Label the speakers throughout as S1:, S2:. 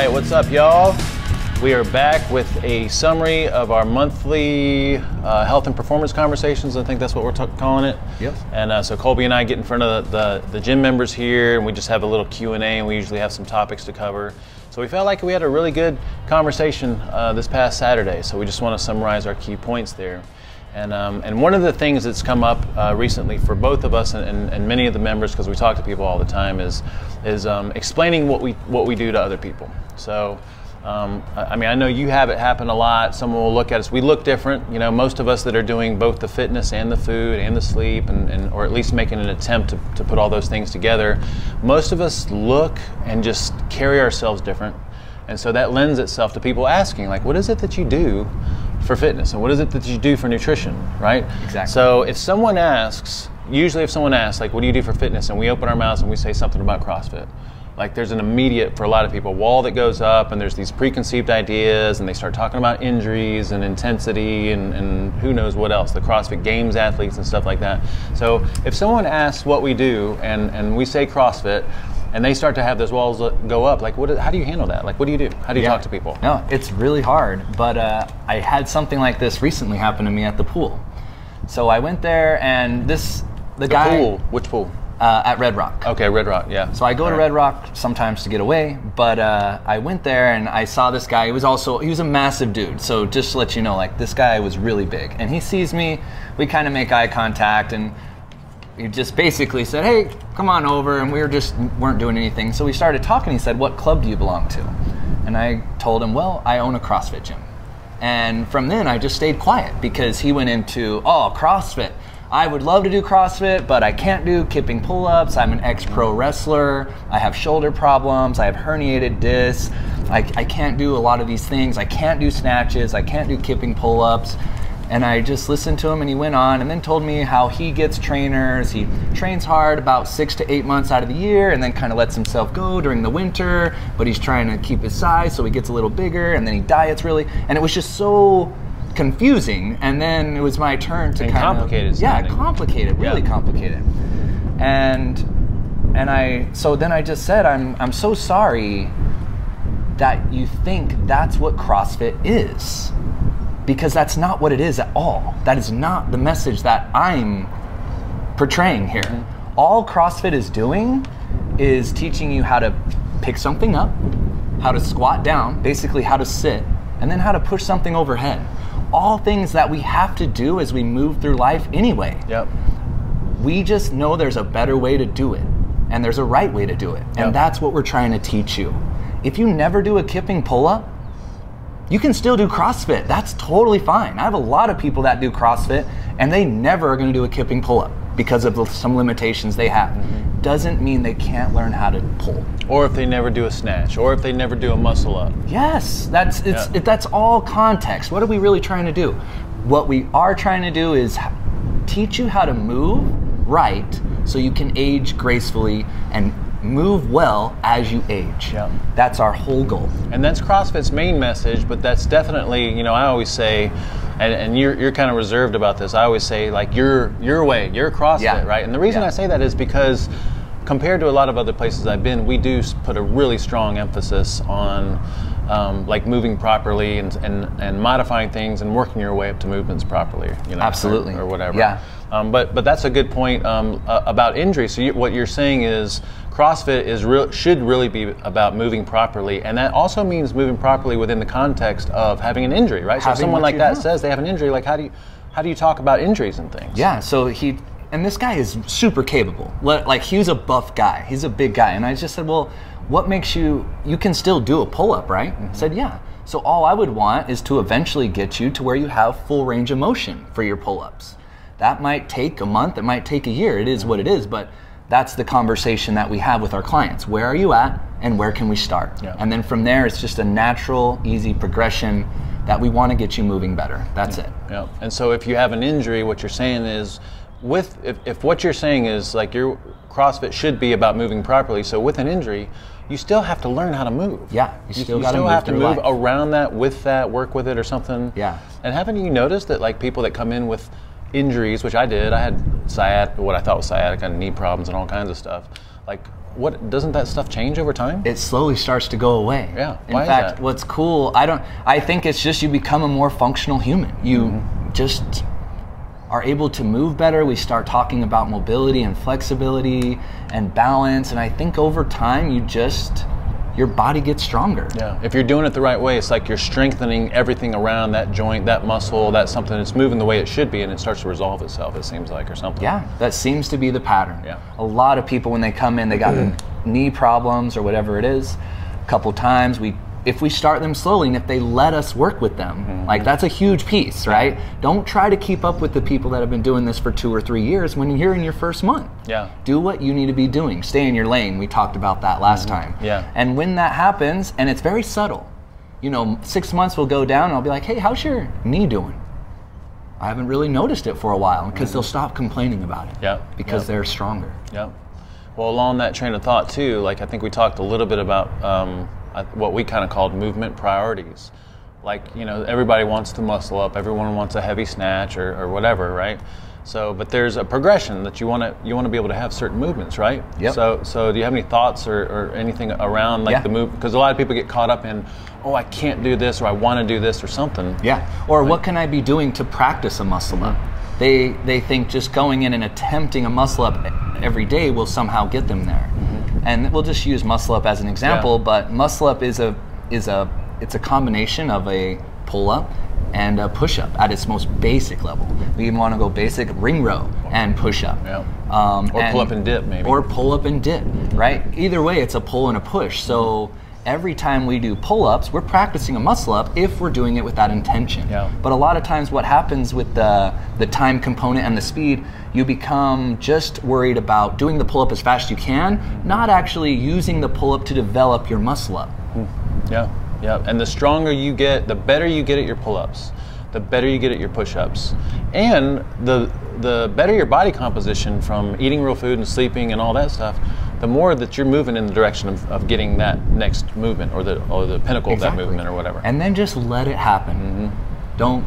S1: right, what's up, y'all? We are back with a summary of our monthly health and performance conversations. I think that's what we're calling it.
S2: Yep.
S1: And so Colby and I get in front of the gym members here, and we just have a little Q&A, and we usually have some topics to cover. So we felt like we had a really good conversation this past Saturday, so we just want to summarize our key points there. And one of the things that's come up recently for both of us and many of the members, because we talk to people all the time, is explaining what we do to other people. So, I mean, I know you have it happen a lot. Someone will look at us. We look different. You know, most of us that are doing both the fitness and the food and the sleep, or at least making an attempt to put all those things together, most of us look and just carry ourselves different. And so that lends itself to people asking, like, what is it that you do for fitness, and what is it that you do for nutrition, right?
S2: Exactly.
S1: So if someone asks, usually if someone asks, like, what do you do for fitness, and we open our mouths and we say something about CrossFit, like there's an immediate, for a lot of people, wall that goes up, and there's these preconceived ideas, and they start talking about injuries and intensity and who knows what else, the CrossFit Games athletes and stuff like that. So if someone asks what we do and we say CrossFit, and they start to have those walls go up, like how do you handle that? Like, what do you do? How do you talk to people?
S2: No, it's really hard, but I had something like this recently happen to me at the pool. So I went there, and the guy...
S1: Pool? Which pool?
S2: At Red Rock.
S1: Okay, Red Rock, yeah.
S2: So I go to Red Rock sometimes to get away, but I went there and I saw this guy. He was a massive dude. So just to let you know, like, this guy was really big. And he sees me, we kind of make eye contact, and he just basically said, hey, come on over, and we weren't doing anything. So we started talking. He said, what club do you belong to? And I told him, well, I own a CrossFit gym. And from then I just stayed quiet, because he went into, oh, CrossFit. I would love to do CrossFit, but I can't do kipping pull-ups. I'm an ex-pro wrestler. I have shoulder problems. I have herniated discs. I can't do a lot of these things. I can't do snatches. I can't do kipping pull-ups. And I just listened to him, and he went on and then told me how he gets trainers. He trains hard about 6 to 8 months out of the year, and then kind of lets himself go during the winter, but he's trying to keep his size so he gets a little bigger, and then he diets really. And it was just so confusing. And then it was my turn to
S1: complicated.
S2: Yeah, complicated, really complicated. And so then I just said, I'm so sorry that you think that's what CrossFit is. Because that's not what it is at all. That is not the message that I'm portraying here. Mm-hmm. All CrossFit is doing is teaching you how to pick something up, how to squat down, basically how to sit, and then how to push something overhead. All things that we have to do as we move through life anyway.
S1: Yep.
S2: We just know there's a better way to do it, and there's a right way to do it. And that's what we're trying to teach you. If you never do a kipping pull-up, you can still do CrossFit. That's totally fine. I have a lot of people that do CrossFit, and they never are going to do a kipping pull-up because of some limitations they have. Mm-hmm. Doesn't mean they can't learn how to pull.
S1: Or if they never do a snatch, or if they never do a muscle up.
S2: Yes, that's all context. What are we really trying to do? What we are trying to do is teach you how to move right so you can age gracefully and move well as you age. Yep. That's our whole goal.
S1: And that's CrossFit's main message, but that's definitely, you know, I always say, and you're kind of reserved about this, I always say, like, your way, your CrossFit, right? And the reason I say that is because compared to a lot of other places I've been, we do put a really strong emphasis on like moving properly and modifying things and working your way up to movements properly, you know,
S2: absolutely,
S1: or whatever.
S2: Yeah.
S1: But that's a good point about injury. So what you're saying is CrossFit should really be about moving properly, and that also means moving properly within the context of having an injury, right? So if someone like that says they have an injury, like how do you talk about injuries and things?
S2: Yeah. So and this guy is super capable. Like, he's a buff guy. He's a big guy, and I just said, well, what makes you can still do a pull-up, right? Mm-hmm. I said, yeah. So all I would want is to eventually get you to where you have full range of motion for your pull-ups. That might take a month, it might take a year, it is what it is, but that's the conversation that we have with our clients. Where are you at, and where can we start? Yeah. And then from there, it's just a natural, easy progression that we want to get you moving better. That's it.
S1: Yeah. And so if you have an injury, what you're saying is, if what you're saying is, like, your CrossFit should be about moving properly, so with an injury, you still have to learn how to move.
S2: Yeah, you still
S1: have to move around that, with that, work with it or something.
S2: Yeah.
S1: And haven't you noticed that, like, people that come in with injuries, which I did, I had what I thought was sciatica and knee problems and all kinds of stuff. Like, what, doesn't that stuff change over time?
S2: It slowly starts to go away.
S1: Yeah.
S2: In fact, what's cool, I think it's just you become a more functional human. You just are able to move better. We start talking about mobility and flexibility and balance, and I think over time your body gets stronger.
S1: Yeah, if you're doing it the right way, it's like you're strengthening everything around that joint, that muscle, that something that's moving the way it should be, and it starts to resolve itself, it seems like, or something.
S2: Yeah, that seems to be the pattern.
S1: Yeah.
S2: A lot of people, when they come in, they got knee problems or whatever it is, a couple times, if we start them slowly and if they let us work with them, like that's a huge piece, right? Don't try to keep up with the people that have been doing this for 2 or 3 years when you're in your first month.
S1: Yeah.
S2: Do what you need to be doing. Stay in your lane. We talked about that last time.
S1: Yeah.
S2: And when that happens, and it's very subtle, 6 months will go down and I'll be like, hey, how's your knee doing? I haven't really noticed it for a while, because they'll stop complaining about it.
S1: Yeah.
S2: Because they're stronger.
S1: Yeah. Well, along that train of thought too, like I think we talked a little bit about what we kind of called movement priorities. Like, everybody wants to muscle up, everyone wants a heavy snatch or whatever, right? So, but there's a progression that you want to be able to have certain movements, right?
S2: Yep.
S1: So do you have any thoughts or anything around like the move? Because a lot of people get caught up in, oh, I can't do this, or I want to do this or something.
S2: Yeah. Or what can I be doing to practice a muscle up? They think just going in and attempting a muscle up every day will somehow get them there. And we'll just use muscle up as an example, but muscle up it's a combination of a pull up and a push up at its most basic level. We even want to go basic ring row and push up.
S1: Yeah. Or pull up and dip, maybe.
S2: Or pull up and dip, right? Either way, it's a pull and a push. So every time we do pull-ups, we're practicing a muscle up if we're doing it with that intention.
S1: Yeah.
S2: But a lot of times what happens with the time component and the speed, you become just worried about doing the pull-up as fast as you can, not actually using the pull-up to develop your muscle up.
S1: Yeah, yeah. And the stronger you get, the better you get at your pull-ups, the better you get at your push-ups, and the better your body composition from eating real food and sleeping and all that stuff, the more that you're moving in the direction of getting that next movement or the pinnacle of that movement or whatever.
S2: And then just let it happen. Don't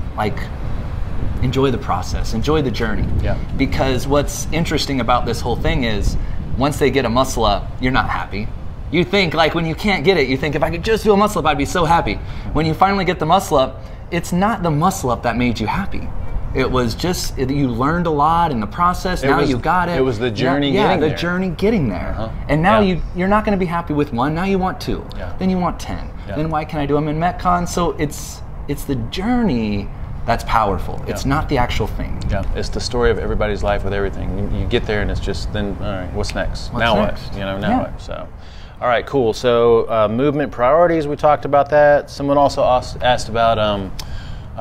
S2: enjoy the process, enjoy the journey.
S1: Yeah.
S2: Because what's interesting about this whole thing is once they get a muscle up, you're not happy. You think, like, when you can't get it, you think, if I could just do a muscle up, I'd be so happy. When you finally get the muscle up, it's not the muscle up that made you happy. It was just, you learned a lot in the process, now you got it.
S1: It was the journey getting there.
S2: Yeah, the journey getting there. And now you're not going to be happy with 1, now you want 2, then you want 10. Then why can't I do them in Metcon? So it's the journey that's powerful. It's not the actual thing.
S1: Yeah, it's the story of everybody's life with everything. You get there and it's just, then, all right, what's next? Now what? Now what? So, all right, cool. So movement priorities, we talked about that. Someone also asked about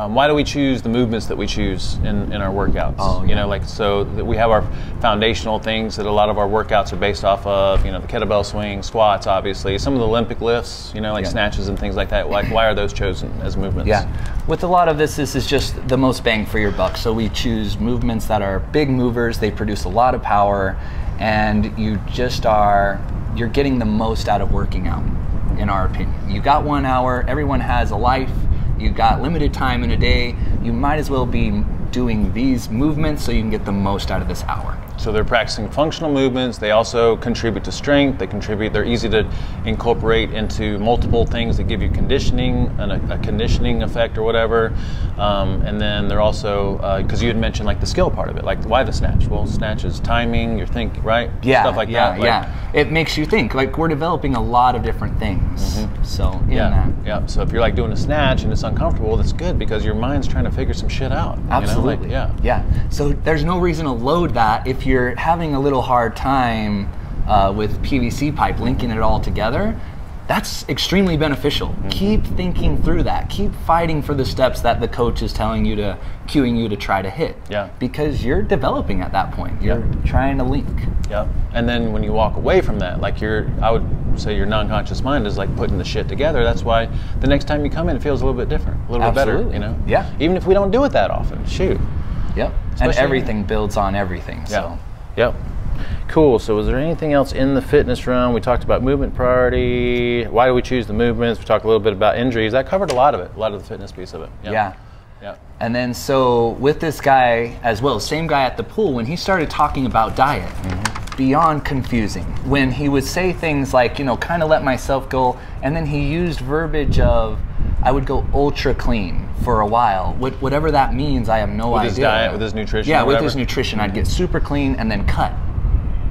S1: why do we choose the movements that we choose in our workouts?
S2: Oh, yeah.
S1: So that we have our foundational things that a lot of our workouts are based off of, the kettlebell swing, squats, obviously, some of the Olympic lifts, snatches and things like that. Like, why are those chosen as movements?
S2: Yeah, with a lot of this is just the most bang for your buck. So we choose movements that are big movers, they produce a lot of power, and you're getting the most out of working out, in our opinion. You got 1 hour, everyone has a life, you got limited time in a day, you might as well be doing these movements so you can get the most out of this hour.
S1: So they're practicing functional movements, they also contribute to strength, they're easy to incorporate into multiple things that give you conditioning, and a conditioning effect or whatever. And then they're also, because you had mentioned like the skill part of it, like why the snatch? Well, snatch is timing, you're thinking, right?
S2: Yeah,
S1: stuff like that.
S2: Yeah. It makes you think, like we're developing a lot of different things. So
S1: Yeah, so if you're like doing a snatch and it's uncomfortable, that's good because your mind's trying to figure some shit out.
S2: Absolutely. Yeah. So there's no reason to load that if you're having a little hard time with PVC pipe, linking it all together. That's extremely beneficial. Keep thinking through that. Keep fighting for the steps that the coach is telling you to, cueing you to try to hit.
S1: Yeah.
S2: Because you're developing at that point. You're trying to link.
S1: Yeah. And then when you walk away from that, like I would say your non-conscious mind is like putting the shit together. That's why the next time you come in, it feels a little bit different, a little bit better,
S2: Yeah.
S1: Even if we don't do it that often, shoot.
S2: Yep. And everything builds on everything. So.
S1: Yep. Cool. So was there anything else in the fitness realm? We talked about movement priority. Why do we choose the movements? We talked a little bit about injuries. That covered a lot of it, a lot of the fitness piece of it.
S2: Yeah.
S1: Yeah.
S2: And then so with this guy as well, same guy at the pool, when he started talking about diet, beyond confusing. When he would say things like, you know, kind of let myself go, and then he used verbiage of, I would go ultra clean for a while. Whatever that means, I have no idea.
S1: With his diet, with his nutrition.
S2: Yeah, with his nutrition, I'd get super clean and then cut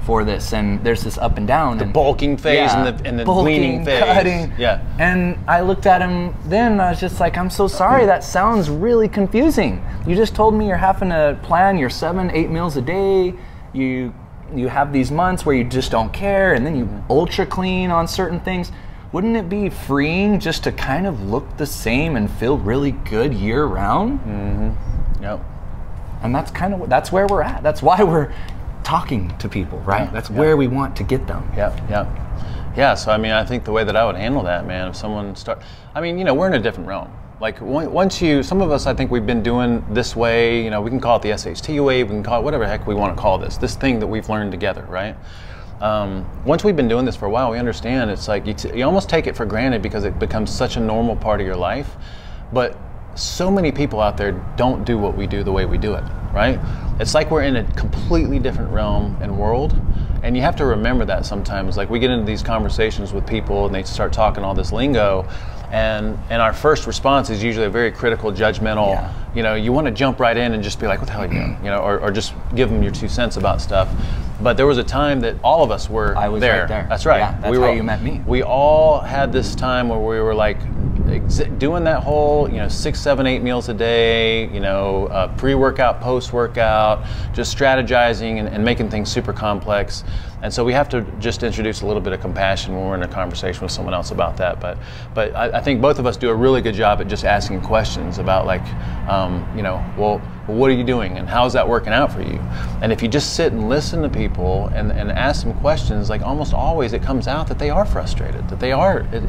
S2: for this, and there's this up and down.
S1: The bulking phase and the leaning phase.
S2: Cutting.
S1: Yeah.
S2: And I looked at him then, and I was just like, I'm so sorry, that sounds really confusing. You just told me you're having to plan your 7-8 meals a day. You have these months where you just don't care, and then you ultra clean on certain things. Wouldn't it be freeing just to kind of look the same and feel really good year round?
S1: Yep.
S2: And that's where we're at. That's why we're talking to people, right? That's where we want to get them.
S1: Yeah, so I mean, I think the way that I would handle that, man, if someone I mean, you know, we're in a different realm. Like some of us, I think we've been doing this way, you know, we can call it the SHT Wave, we can call it whatever the heck we want to call this thing that we've learned together, right? Once we've been doing this for a while, we understand it's like you almost take it for granted because it becomes such a normal part of your life. But so many people out there don't do what we do the way we do it, right? It's like we're in a completely different realm and world, and you have to remember that sometimes. Like we get into these conversations with people and they start talking all this lingo, and our first response is usually a very critical, judgmental, you know, you want to jump right in and just be like, what the hell are you doing? You know, or just give them your 2 cents about stuff. But there was a time that all of us were
S2: I was
S1: there.
S2: Right there.
S1: That's right.
S2: Yeah, that's how you met me.
S1: We all had this time where we were like doing that whole, you know, 6, 7, 8 meals a day, you know, pre-workout, post-workout, just strategizing and making things super complex. And so we have to just introduce a little bit of compassion when we're in a conversation with someone else about that. But I think both of us do a really good job at just asking questions about like, you know, well, what are you doing and how's that working out for you? And if you just sit and listen to people and ask them questions, like almost always it comes out that they are frustrated, that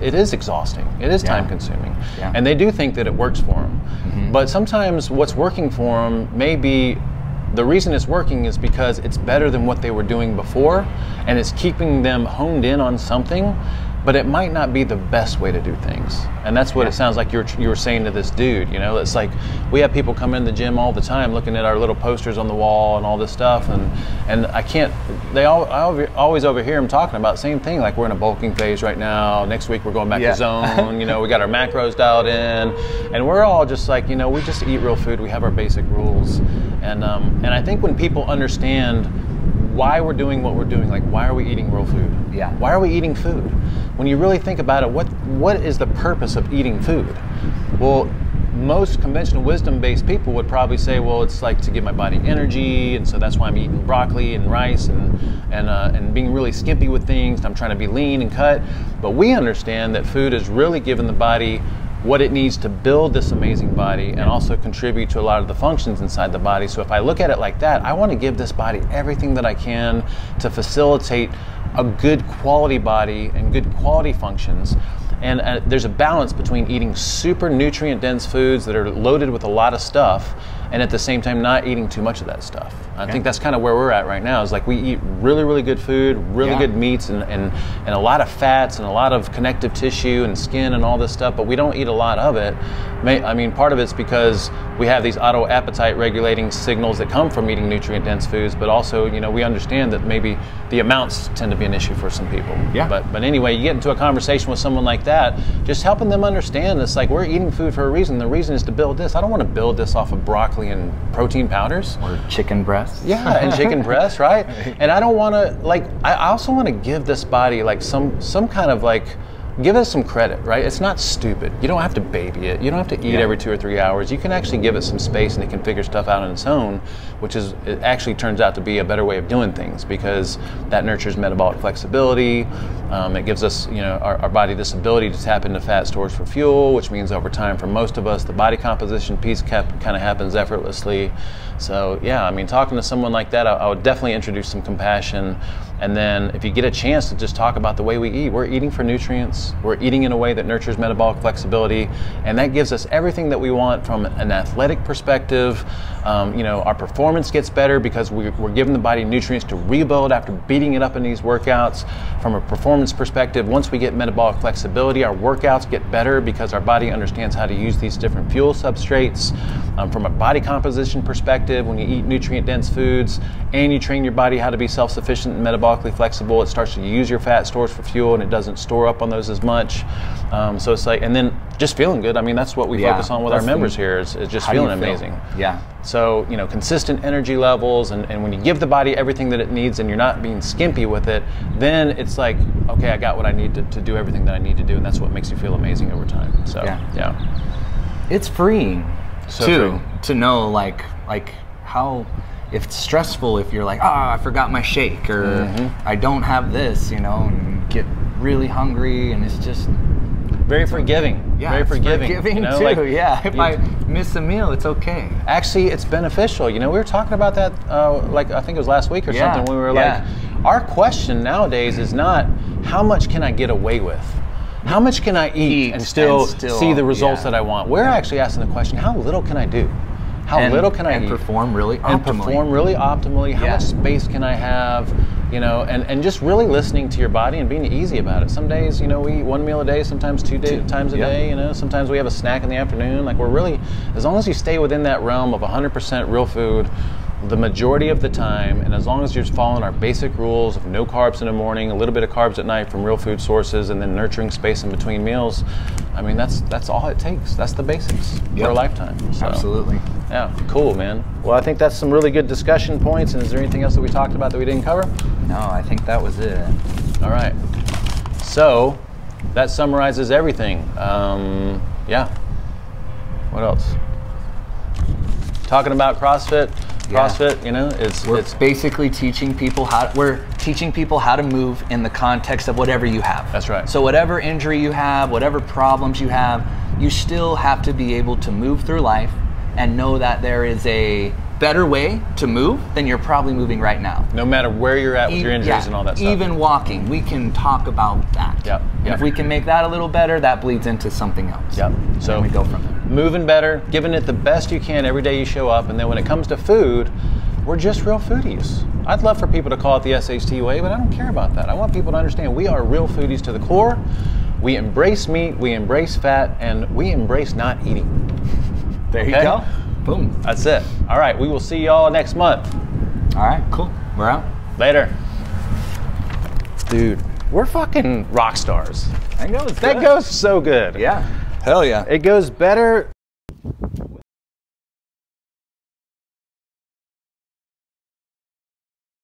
S1: it is exhausting, it is time consuming. And they do think that it works for them. But sometimes what's working for them may be, the reason it's working is because it's better than what they were doing before, and it's keeping them honed in on something, but it might not be the best way to do things. And that's what it sounds like you were saying to this dude, you know. It's like we have people come in the gym all the time looking at our little posters on the wall and all this stuff, and I always overhear them talking about the same thing, like we're in a bulking phase right now, next week we're going back to zone, you know, we got our macros dialed in, and we're all just like, you know, we just eat real food, we have our basic rules. And I think when people understand why we're doing what we're doing, like why are we eating real food? Why are we eating food? When you really think about it, what is the purpose of eating food? Well, most conventional wisdom-based people would probably say, well, it's like to give my body energy, and so that's why I'm eating broccoli and rice and being really skimpy with things. I'm trying to be lean and cut. But we understand that food is really giving the body what it needs to build this amazing body and also contribute to a lot of the functions inside the body. So if I look at it like that, I want to give this body everything that I can to facilitate a good quality body and good quality functions. And there's a balance between eating super nutrient dense foods that are loaded with a lot of stuff and at the same time not eating too much of that stuff. I think that's kind of where we're at right now, is like we eat really, really good food, really good meats and a lot of fats and a lot of connective tissue and skin and all this stuff, but we don't eat a lot of it. I mean, part of it's because we have these auto appetite regulating signals that come from eating nutrient dense foods, but also, you know, we understand that maybe the amounts tend to be an issue for some people. But anyway, you get into a conversation with someone like that, just helping them understand it's like we're eating food for a reason. The reason is to build this. I don't want to build this off of broccoli and protein powders.
S2: Or chicken breasts.
S1: And chicken breasts, right? And I don't want to, like, I also want to give this body like some kind of like, give it some credit, right? It's not stupid. You don't have to baby it. You don't have to eat every 2 or 3 hours. You can actually give it some space and it can figure stuff out on its own, which is, it actually turns out to be a better way of doing things because that nurtures metabolic flexibility. It gives us, you know, our body this ability to tap into fat stores for fuel, which means over time for most of us, the body composition piece kind of happens effortlessly. So yeah, I mean, talking to someone like that, I would definitely introduce some compassion. And then if you get a chance to just talk about the way we eat, we're eating for nutrients, we're eating in a way that nurtures metabolic flexibility, and that gives us everything that we want from an athletic perspective. You know, our performance gets better because we're giving the body nutrients to rebuild after beating it up in these workouts. From a performance perspective, once we get metabolic flexibility, our workouts get better because our body understands how to use these different fuel substrates. From a body composition perspective, when you eat nutrient-dense foods and you train your body how to be self-sufficient and metabolically flexible, it starts to use your fat stores for fuel and it doesn't store up on those as much. So it's like, and then just feeling good. I mean, that's what we focus on with our members here is just feeling amazing.
S2: Yeah.
S1: So, you know, consistent energy levels, and when you give the body everything that it needs and you're not being skimpy with it, then it's like, okay, I got what I need to do everything that I need to do, and that's what makes you feel amazing over time. So, yeah.
S2: It's freeing
S1: So
S2: too, to know like how, if it's stressful, if you're like, I forgot my shake, or I don't have this, you know, and get really hungry, and it's just
S1: very forgiving.
S2: Yeah,
S1: very forgiving.
S2: You know,
S1: too.
S2: Like, if I miss a meal, it's okay.
S1: Actually, it's beneficial. You know, we were talking about that, like I think it was last week or something. We were like, our question nowadays is not how much can I get away with? How much can I eat and still see the results that I want? We're actually asking the question, how little can I do? How little can I eat?
S2: Perform really optimally.
S1: And perform really optimally. How much space can I have? You know, and just really listening to your body and being easy about it. Some days, you know, we eat one meal a day, sometimes two times a day, you know, sometimes we have a snack in the afternoon. Like, we're really, as long as you stay within that realm of 100% real food the majority of the time, and as long as you're following our basic rules of no carbs in the morning, a little bit of carbs at night from real food sources, and then nurturing space in between meals, I mean, that's all it takes. That's the basics for a lifetime. So,
S2: absolutely.
S1: Yeah, cool, man. Well, I think that's some really good discussion points. And is there anything else that we talked about that we didn't cover?
S2: No, I think that was it.
S1: All right. So that summarizes everything. Yeah. What else? Talking about CrossFit. CrossFit, you know, it's
S2: basically teaching people we're teaching people how to move in the context of whatever you have.
S1: That's right.
S2: So whatever injury you have, whatever problems you have, you still have to be able to move through life and know that there is a better way to move than you're probably moving right now.
S1: No matter where you're at with your injuries and all that stuff.
S2: Even walking, we can talk about that.
S1: Yep.
S2: And if we can make that a little better, that bleeds into something else.
S1: Yep. So
S2: and we go from there.
S1: Moving better, giving it the best you can every day you show up, and then when it comes to food, we're just real foodies. I'd love for people to call it the SHT Wave, but I don't care about that. I want people to understand we are real foodies to the core. We embrace meat, we embrace fat, and we embrace not eating.
S2: There you go. Boom.
S1: That's it. All right, we will see y'all next month.
S2: All right, cool. We're out.
S1: Later. Dude, we're fucking rock stars.
S2: That goes good.
S1: That goes so good.
S2: Yeah. Hell yeah.
S1: It goes better